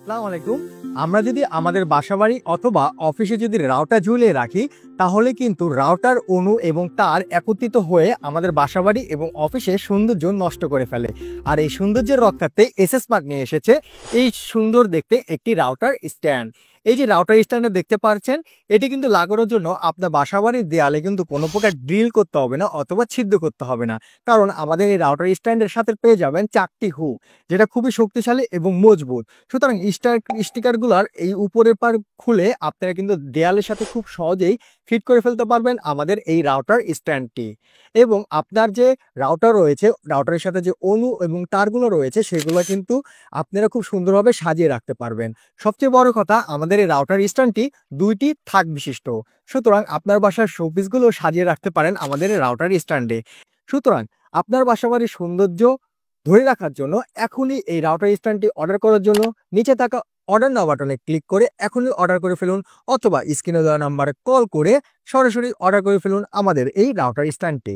আসসালামু আলাইকুম। আমরা যদি আমাদের বাসাবাড়ি অথবা অফিসে যদি রাউটার ঝুলিয়ে রাখি, তাহলে কিন্তু রাউটার অণু এবং তার একত্রিত হয়ে আমাদের বাসাবাড়ি এবং অফিসের সৌন্দর্য নষ্ট করে ফেলে। আর এই সৌন্দর্যের রক্ষার্থে এসএস স্মার্ট নিয়ে এসেছে এই সুন্দর দেখতে একটি রাউটার স্ট্যান্ড। এই যে রাউটার স্ট্যান্ডে দেখতে পাচ্ছেন, এটি কিন্তু লাগানোর জন্য আপনার বাসাবাড়ির দেয়ালে কিন্তু কোনো প্রকার ড্রিল করতে হবে না অথবা ছিদ্র করতে হবে না, কারণ আমাদের এই রাউটার স্ট্যান্ডের সাথে পেয়ে যাবেন 4টি হুক, যেটা খুবই শক্তিশালী এবং মজবুত। সুতরাং স্টিকারগুলোর এই উপরের পার খুলে আপনারা কিন্তু দেয়ালের সাথে খুব সহজেই ফিট করে ফেলতে পারবেন আমাদের এই রাউটার স্ট্যান্ডটি। এবং আপনার যে রাউটার রয়েছে, রাউটারের সাথে যে অণু এবং তারগুলো রয়েছে, সেগুলো কিন্তু আপনারা খুব সুন্দরভাবে সাজিয়ে রাখতে পারবেন। সবচেয়ে বড় কথা, আমাদের এই রাউটার স্ট্যান্ডটি 2টি থাক বিশিষ্ট, সুতরাং আপনার বাসার শোপিসগুলো সাজিয়ে রাখতে পারেন আমাদের এই রাউটার স্ট্যান্ডে। সুতরাং আপনার বাসাবাড়ির সৌন্দর্য ধরে রাখার জন্য এখনই এই রাউটার স্ট্যান্ডটি অর্ডার করার জন্য নিচে থাকা অর্ডার নাও বাটনে ক্লিক করে এখনই অর্ডার করে ফেলুন, অথবা স্ক্রিনে দেওয়া নাম্বারে কল করে সরাসরি অর্ডার করে ফেলুন আমাদের এই রাউটার স্ট্যান্ডটি।